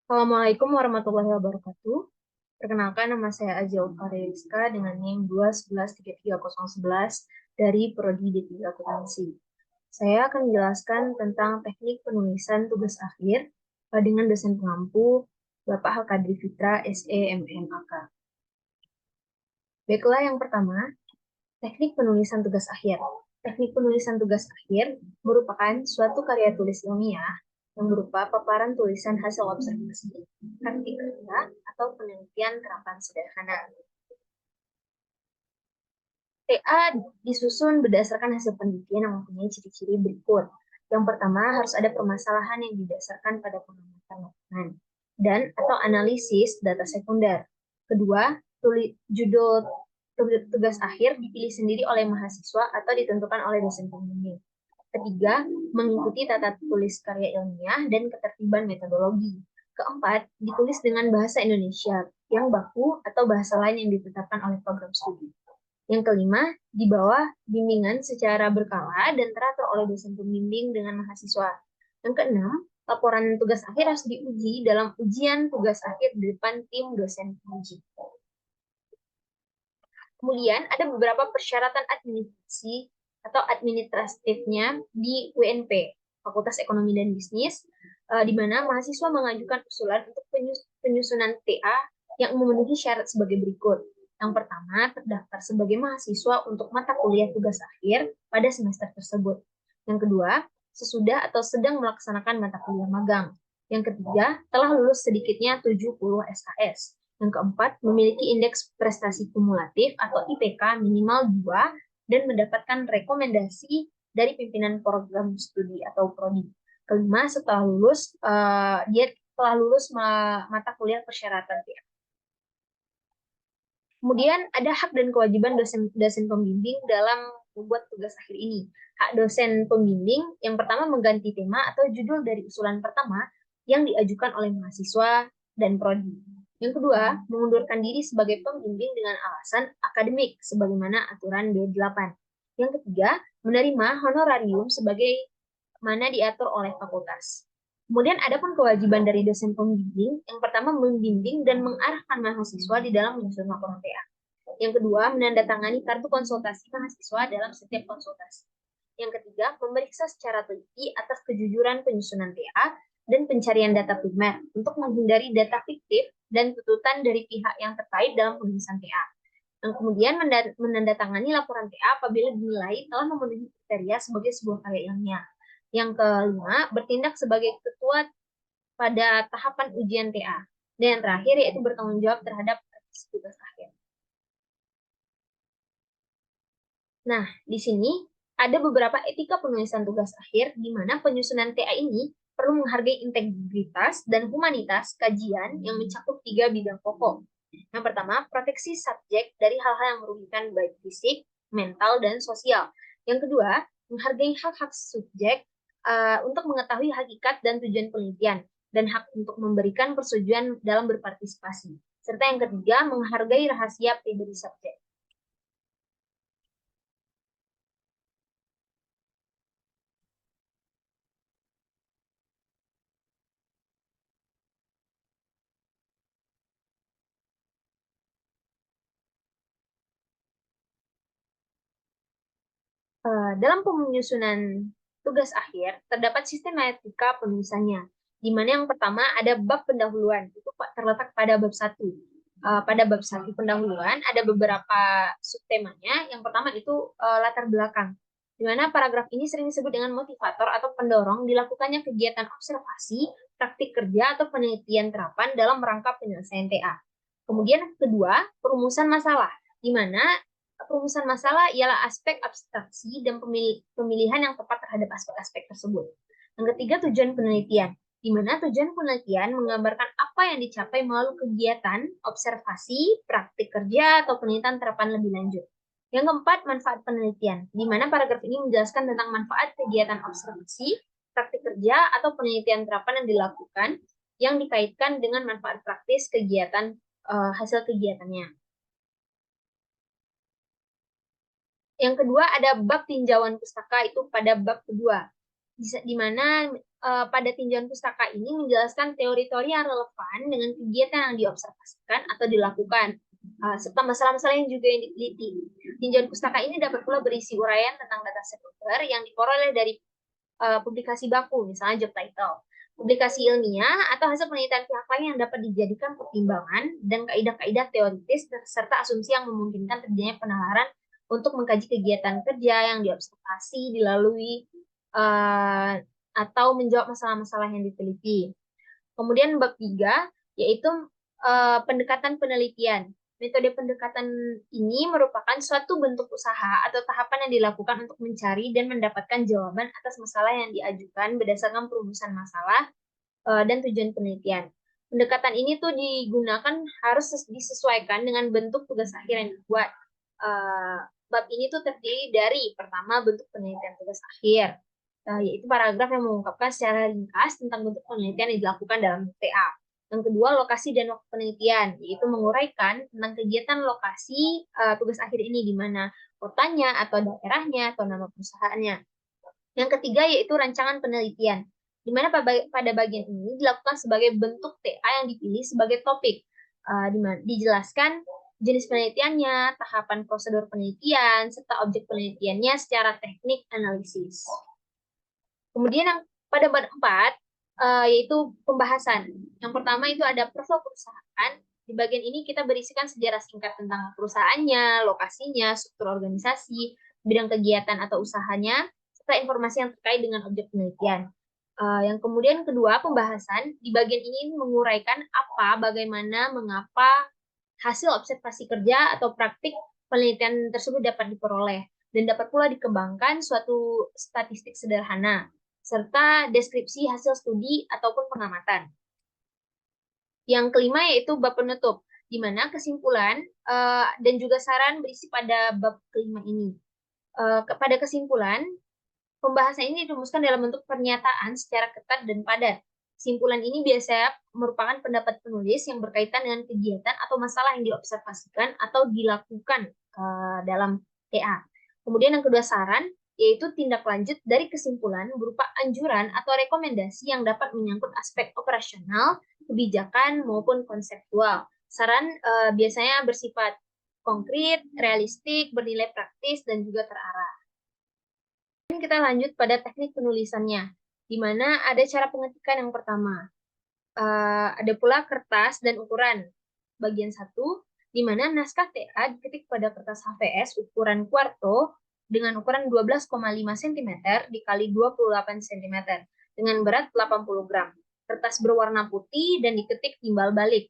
Assalamualaikum warahmatullahi wabarakatuh. Perkenalkan, nama saya Azia Rizka dengan NIM 211330111 dari Prodi D3 Akuntansi. Saya akan menjelaskan tentang teknik penulisan tugas akhir dengan dosen pengampu Bapak Hakadri Fitra, SE, MMAK. Baiklah, yang pertama, teknik penulisan tugas akhir. Teknik penulisan tugas akhir merupakan suatu karya tulis ilmiah yang berupa paparan tulisan hasil observasi, praktik kerja, atau penelitian terapan sederhana. TA disusun berdasarkan hasil penelitian yang mempunyai ciri-ciri berikut. Yang pertama, harus ada permasalahan yang didasarkan pada pengamatan lapangan dan atau analisis data sekunder. Kedua, judul tugas akhir dipilih sendiri oleh mahasiswa atau ditentukan oleh dosen pembimbing. Ketiga, mengikuti tata tulis karya ilmiah dan ketertiban metodologi. Keempat, ditulis dengan bahasa Indonesia yang baku atau bahasa lain yang ditetapkan oleh program studi. Yang kelima, di bawah bimbingan secara berkala dan teratur oleh dosen pembimbing dengan mahasiswa. Yang keenam, laporan tugas akhir harus diuji dalam ujian tugas akhir di depan tim dosen penguji. Kemudian ada beberapa persyaratan administrasi atau administratifnya di UNP, Fakultas Ekonomi dan Bisnis, di mana mahasiswa mengajukan usulan untuk penyusunan TA yang memenuhi syarat sebagai berikut. Yang pertama, terdaftar sebagai mahasiswa untuk mata kuliah tugas akhir pada semester tersebut. Yang kedua, sesudah atau sedang melaksanakan mata kuliah magang. Yang ketiga, telah lulus sedikitnya 70 SKS. Yang keempat, memiliki indeks prestasi kumulatif atau IPK minimal 2 dan mendapatkan rekomendasi dari pimpinan program studi atau prodi. Kelima, setelah lulus, dia telah lulus mata kuliah persyaratan TA. Kemudian ada hak dan kewajiban dosen pembimbing dalam membuat tugas akhir ini. Hak dosen pembimbing yang pertama mengganti tema atau judul dari usulan pertama yang diajukan oleh mahasiswa dan prodi. Yang kedua, mengundurkan diri sebagai pembimbing dengan alasan akademik sebagaimana aturan B8. Yang ketiga, menerima honorarium sebagai mana diatur oleh fakultas. Kemudian ada pun kewajiban dari dosen pembimbing, yang pertama membimbing dan mengarahkan mahasiswa di dalam menyusun laporan TA. Yang kedua, menandatangani kartu konsultasi mahasiswa dalam setiap konsultasi. Yang ketiga, memeriksa secara teliti atas kejujuran penyusunan TA dan pencarian data primer untuk menghindari data fiktif dan tuntutan dari pihak yang terkait dalam penulisan TA. Dan kemudian menandatangani laporan TA apabila dinilai telah memenuhi kriteria sebagai sebuah karya ilmiah. Yang kelima, bertindak sebagai ketua pada tahapan ujian TA. Dan yang terakhir yaitu bertanggung jawab terhadap tugas akhir. Nah, di sini ada beberapa etika penulisan tugas akhir di mana penyusunan TA ini perlu menghargai integritas dan humanitas kajian yang mencakup 3 bidang pokok. Yang pertama, proteksi subjek dari hal-hal yang merugikan baik fisik, mental, dan sosial. Yang kedua, menghargai hak-hak subjek untuk mengetahui hakikat dan tujuan penelitian, dan hak untuk memberikan persetujuan dalam berpartisipasi. Serta yang ketiga, menghargai rahasia pribadi subjek. Dalam penyusunan tugas akhir, terdapat sistematika penulisannya, di mana yang pertama ada bab pendahuluan, itu terletak pada bab 1. Pada bab 1 pendahuluan ada beberapa subtemanya. Yang pertama itu latar belakang, di mana paragraf ini sering disebut dengan motivator atau pendorong dilakukannya kegiatan observasi, praktik kerja, atau penelitian terapan dalam rangka penyelesaian TA. Kemudian kedua, perumusan masalah, di mana perumusan masalah ialah aspek abstraksi dan pemilihan yang tepat terhadap aspek-aspek tersebut. Yang ketiga, tujuan penelitian, di mana tujuan penelitian menggambarkan apa yang dicapai melalui kegiatan, observasi, praktik kerja, atau penelitian terapan lebih lanjut. Yang keempat, manfaat penelitian, di mana paragraf ini menjelaskan tentang manfaat kegiatan observasi, praktik kerja, atau penelitian terapan yang dilakukan yang dikaitkan dengan manfaat praktis kegiatan hasil kegiatannya. Yang kedua ada bab tinjauan pustaka, itu pada bab kedua, di mana pada tinjauan pustaka ini menjelaskan teori-teori yang relevan dengan kegiatan yang diobservasikan atau dilakukan, serta masalah-masalah yang juga yang diteliti. Tinjauan pustaka ini dapat pula berisi uraian tentang data sekunder yang diperoleh dari publikasi baku, misalnya job title, publikasi ilmiah, atau hasil penelitian pihak lain yang dapat dijadikan pertimbangan, dan kaidah-kaidah teoritis serta asumsi yang memungkinkan terjadinya penalaran untuk mengkaji kegiatan kerja yang diobservasi, dilalui, atau menjawab masalah-masalah yang diteliti. Kemudian bab 3 yaitu pendekatan penelitian. Metode pendekatan ini merupakan suatu bentuk usaha atau tahapan yang dilakukan untuk mencari dan mendapatkan jawaban atas masalah yang diajukan berdasarkan perumusan masalah dan tujuan penelitian. Pendekatan ini tuh digunakan harus disesuaikan dengan bentuk tugas akhir yang dibuat. Bab ini tuh terdiri dari pertama bentuk penelitian tugas akhir, yaitu paragraf yang mengungkapkan secara ringkas tentang bentuk penelitian yang dilakukan dalam TA. Yang kedua, lokasi dan waktu penelitian, yaitu menguraikan tentang kegiatan lokasi tugas akhir ini, di mana kotanya, atau daerahnya, atau nama perusahaannya. Yang ketiga, yaitu rancangan penelitian, di mana pada bagian ini dilakukan sebagai bentuk TA yang dipilih sebagai topik, di mana dijelaskan jenis penelitiannya, tahapan prosedur penelitian, serta objek penelitiannya secara teknik analisis. Kemudian yang pada bab 4 yaitu pembahasan. Yang pertama itu ada profil perusahaan. Di bagian ini kita berisikan sejarah singkat tentang perusahaannya, lokasinya, struktur organisasi, bidang kegiatan atau usahanya, serta informasi yang terkait dengan objek penelitian. Yang kemudian kedua, pembahasan. Di bagian ini menguraikan apa, bagaimana, mengapa hasil observasi kerja atau praktik penelitian tersebut dapat diperoleh, dan dapat pula dikembangkan suatu statistik sederhana, serta deskripsi hasil studi ataupun pengamatan. Yang kelima yaitu bab penutup, di mana kesimpulan dan juga saran berisi pada bab kelima ini. Pada kesimpulan, pembahasan ini dirumuskan dalam bentuk pernyataan secara ketat dan padat. Kesimpulan ini biasanya merupakan pendapat penulis yang berkaitan dengan kegiatan atau masalah yang diobservasikan atau dilakukan dalam TA. Kemudian yang kedua, saran, yaitu tindak lanjut dari kesimpulan berupa anjuran atau rekomendasi yang dapat menyangkut aspek operasional, kebijakan, maupun konseptual. Saran biasanya bersifat konkret, realistik, bernilai praktis, dan juga terarah. Kita lanjut pada teknik penulisannya, di mana ada cara pengetikan yang pertama. Ada pula kertas dan ukuran. Bagian 1, di mana naskah TA diketik pada kertas HVS ukuran kuarto dengan ukuran 12,5 cm dikali 28 cm dengan berat 80 gram. Kertas berwarna putih dan diketik timbal balik.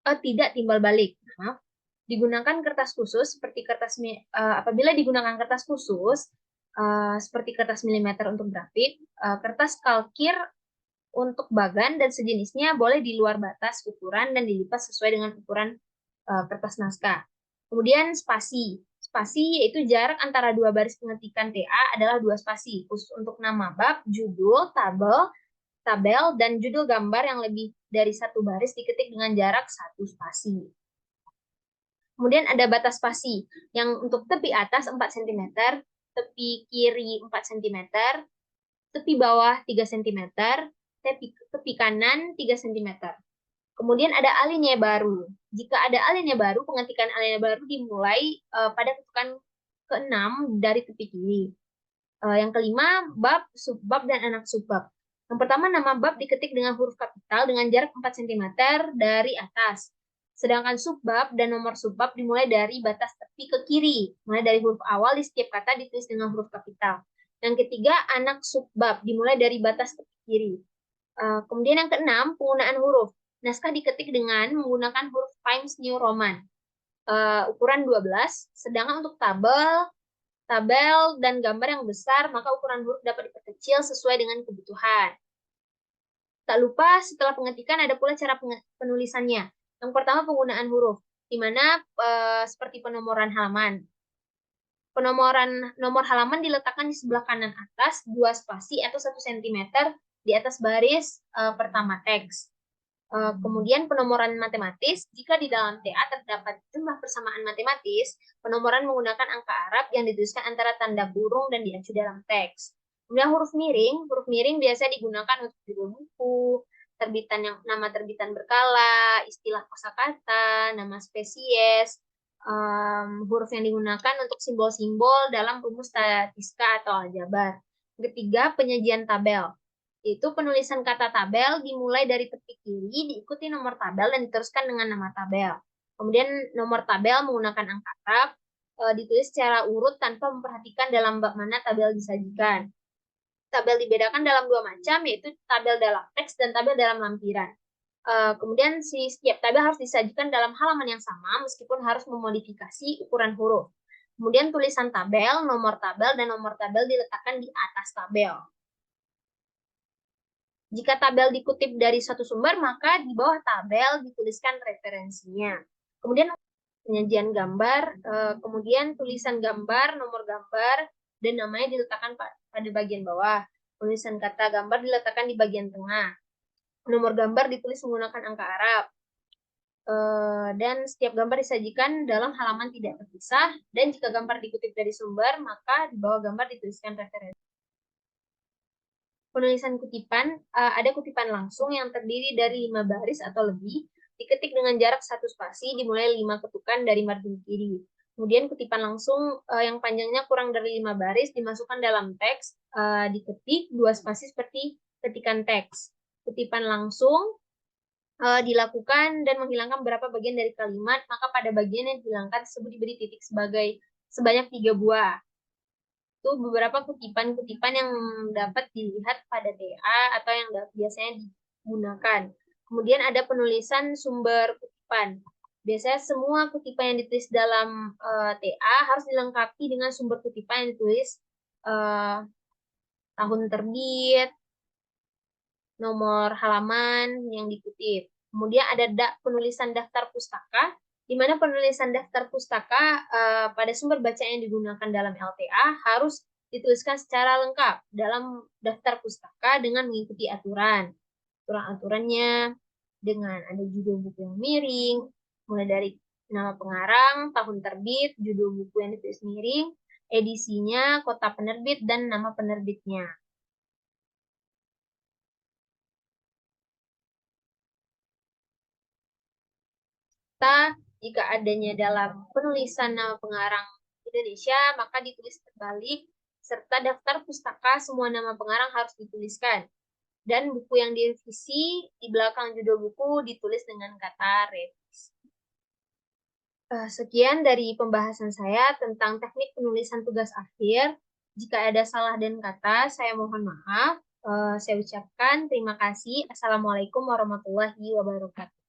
Tidak timbal balik, maaf. Digunakan kertas khusus seperti kertas apabila digunakan kertas khusus seperti kertas milimeter untuk grafik, kertas kalkir untuk bagan dan sejenisnya boleh di luar batas ukuran dan dilipat sesuai dengan ukuran kertas naskah. Kemudian spasi. Spasi yaitu jarak antara dua baris pengetikan TA adalah 2 spasi, khusus untuk nama bab, judul, tabel, dan judul gambar yang lebih dari 1 baris diketik dengan jarak 1 spasi. Kemudian ada batas spasi, yang untuk tepi atas 4 cm, tepi kiri 4 cm, tepi bawah 3 cm, tepi kanan 3 cm. Kemudian ada alinea baru. Jika ada alinea baru, pengetikan alinea baru dimulai pada ketukan ke-6 dari tepi kiri. Yang kelima, bab, subbab, dan anak subbab. Yang pertama, nama bab diketik dengan huruf kapital dengan jarak 4 cm dari atas. Sedangkan subbab dan nomor subbab dimulai dari batas tepi ke kiri. Mulai dari huruf awal di setiap kata ditulis dengan huruf kapital. Yang ketiga, anak subbab dimulai dari batas tepi kiri. Kemudian yang keenam, penggunaan huruf. Naskah diketik dengan menggunakan huruf Times New Roman. Ukuran 12, sedangkan untuk tabel, dan gambar yang besar, maka ukuran huruf dapat diperkecil sesuai dengan kebutuhan. Tak lupa, setelah pengetikan ada pula cara penulisannya. Yang pertama, penggunaan huruf, di mana seperti penomoran halaman. Nomor halaman diletakkan di sebelah kanan atas, 2 spasi atau 1 cm di atas baris pertama teks. Kemudian penomoran matematis, jika di dalam TA terdapat jumlah persamaan matematis, penomoran menggunakan angka Arab yang dituliskan antara tanda burung dan diacu dalam teks. Kemudian huruf miring biasa digunakan untuk judul buku, nama terbitan berkala, istilah kosakata, nama spesies, huruf yang digunakan untuk simbol-simbol dalam rumus statistika atau aljabar. Ketiga, penyajian tabel. Itu penulisan kata tabel dimulai dari tepi kiri, diikuti nomor tabel dan diteruskan dengan nama tabel. Kemudian nomor tabel menggunakan angka Arab, ditulis secara urut tanpa memperhatikan dalam bab mana tabel disajikan. Tabel dibedakan dalam dua macam, yaitu tabel dalam teks dan tabel dalam lampiran. Kemudian setiap tabel harus disajikan dalam halaman yang sama, meskipun harus memodifikasi ukuran huruf. Kemudian tulisan tabel, nomor tabel, dan nomor tabel diletakkan di atas tabel. Jika tabel dikutip dari satu sumber, maka di bawah tabel dituliskan referensinya. Kemudian penyajian gambar, kemudian tulisan gambar, nomor gambar, dan namanya diletakkan pada bagian bawah. Tulisan kata gambar diletakkan di bagian tengah. Nomor gambar ditulis menggunakan angka Arab. Dan setiap gambar disajikan dalam halaman tidak terpisah. Dan jika gambar dikutip dari sumber, maka di bawah gambar dituliskan referensi. Penulisan kutipan, ada kutipan langsung yang terdiri dari 5 baris atau lebih, diketik dengan jarak 1 spasi, dimulai 5 ketukan dari margin kiri. Kemudian kutipan langsung yang panjangnya kurang dari 5 baris dimasukkan dalam teks, diketik 2 spasi seperti ketikan teks. Kutipan langsung dilakukan dan menghilangkan beberapa bagian dari kalimat, maka pada bagian yang dihilangkan tersebut diberi titik sebanyak 3 buah. Itu beberapa kutipan-kutipan yang dapat dilihat pada TA atau yang biasanya digunakan. Kemudian ada penulisan sumber kutipan. Biasanya semua kutipan yang ditulis dalam TA harus dilengkapi dengan sumber kutipan yang ditulis tahun terbit, nomor halaman yang dikutip. Kemudian ada penulisan daftar pustaka, di mana penulisan daftar pustaka pada sumber bacaan yang digunakan dalam LTA harus dituliskan secara lengkap dalam daftar pustaka dengan mengikuti aturan-aturannya, dengan ada judul buku yang miring, mulai dari nama pengarang, tahun terbit, judul buku yang ditulis miring, edisinya, kota penerbit, dan nama penerbitnya. Jika adanya dalam penulisan nama pengarang Indonesia, maka ditulis terbalik, serta daftar pustaka semua nama pengarang harus dituliskan. Dan buku yang direvisi, di belakang judul buku ditulis dengan kata revisi. Sekian dari pembahasan saya tentang teknik penulisan tugas akhir. Jika ada salah dan kata, saya mohon maaf. Saya ucapkan terima kasih. Assalamualaikum warahmatullahi wabarakatuh.